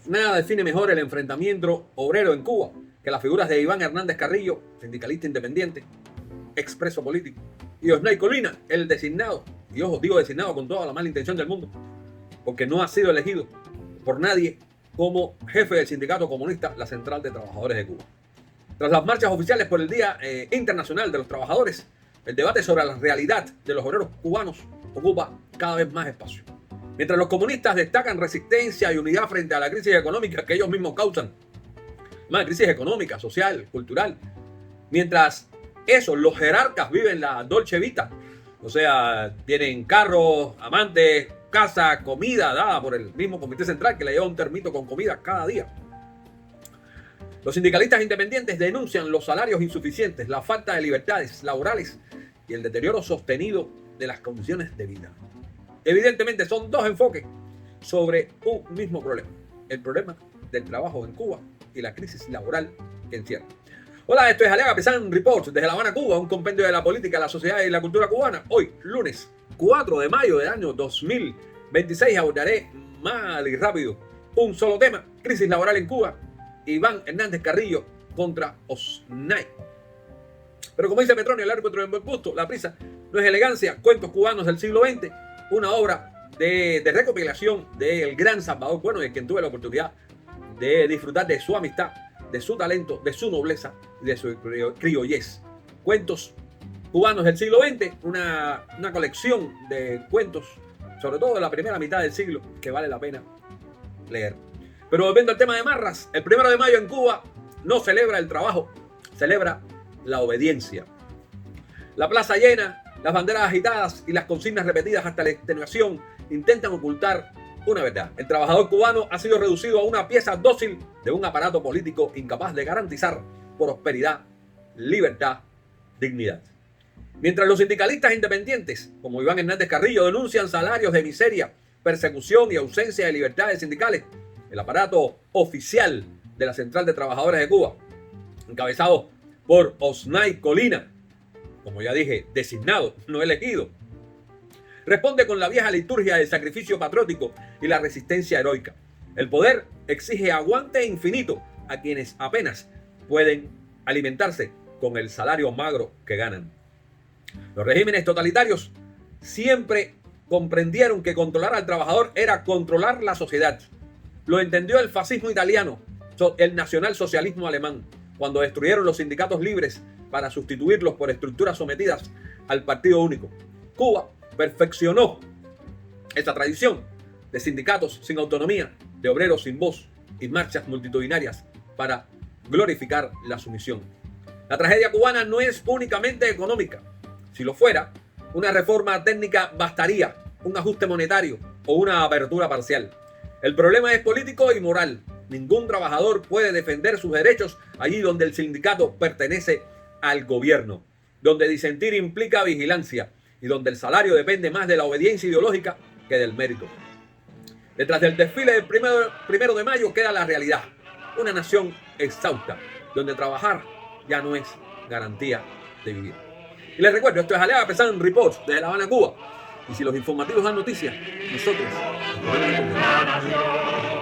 Nada define mejor el enfrentamiento obrero en Cuba que las figuras de Iván Hernández Carrillo, sindicalista independiente, expreso político, y Osnay Colina, el designado, y ojo, digo designado con toda la mala intención del mundo, porque no ha sido elegido por nadie como jefe del sindicato comunista, la Central de Trabajadores de Cuba. Tras las marchas oficiales por el Día Internacional de los Trabajadores, el debate sobre la realidad de los obreros cubanos ocupa cada vez más espacio. Mientras los comunistas destacan resistencia y unidad frente a la crisis económica que ellos mismos causan, una crisis económica, social, cultural, mientras eso, los jerarcas viven la dolce vita, o sea, tienen carros, amantes, casa, comida dada por el mismo Comité Central que le lleva un termito con comida cada día. Los sindicalistas independientes denuncian los salarios insuficientes, la falta de libertades laborales y el deterioro sostenido de las condiciones de vida. Evidentemente son dos enfoques sobre un mismo problema, el problema del trabajo en Cuba y la crisis laboral que encierra. Hola, esto es Aliaga Pesán Report desde La Habana, Cuba, un compendio de la política, la sociedad y la cultura cubana. Hoy, lunes 4 de mayo del año 2026, abordaré mal y rápido un solo tema: crisis laboral en Cuba, Iván Hernández Carrillo contra Osnay. Pero como dice Petronio, el árbitro en buen gusto, la prisa no es elegancia. Cuentos cubanos del siglo XX, una obra de recopilación del gran Salvador Bueno, de quien tuve la oportunidad de disfrutar de su amistad, de su talento, de su nobleza y de su criollez. Cuentos cubanos del siglo XX, una colección de cuentos, sobre todo de la primera mitad del siglo, que vale la pena leer. Pero volviendo al tema de Marras, el 1 de mayo en Cuba no celebra el trabajo, celebra la obediencia. La plaza llena, las banderas agitadas y las consignas repetidas hasta la extenuación intentan ocultar una verdad: el trabajador cubano ha sido reducido a una pieza dócil de un aparato político incapaz de garantizar prosperidad, libertad, dignidad. Mientras los sindicalistas independientes, como Iván Hernández Carrillo, denuncian salarios de miseria, persecución y ausencia de libertades sindicales, el aparato oficial de la Central de Trabajadores de Cuba, encabezado por Osnay Colina, como ya dije, designado, no elegido, responde con la vieja liturgia del sacrificio patriótico y la resistencia heroica. El poder exige aguante infinito a quienes apenas pueden alimentarse con el salario magro que ganan. Los regímenes totalitarios siempre comprendieron que controlar al trabajador era controlar la sociedad. Lo entendió el fascismo italiano, el nacionalsocialismo alemán, cuando destruyeron los sindicatos libres para sustituirlos por estructuras sometidas al partido único. Cuba perfeccionó esta tradición de sindicatos sin autonomía, de obreros sin voz y marchas multitudinarias para glorificar la sumisión. La tragedia cubana no es únicamente económica. Si lo fuera, una reforma técnica bastaría, un ajuste monetario o una apertura parcial. El problema es político y moral. Ningún trabajador puede defender sus derechos allí donde el sindicato pertenece al gobierno, donde disentir implica vigilancia y donde el salario depende más de la obediencia ideológica que del mérito. Detrás del desfile del 1 de mayo queda la realidad: una nación exhausta, donde trabajar ya no es garantía de vivir. Y les recuerdo, esto es Aliaga Pesán Report desde La Habana, Cuba. Y si los informativos dan noticias, nosotros nos ponemos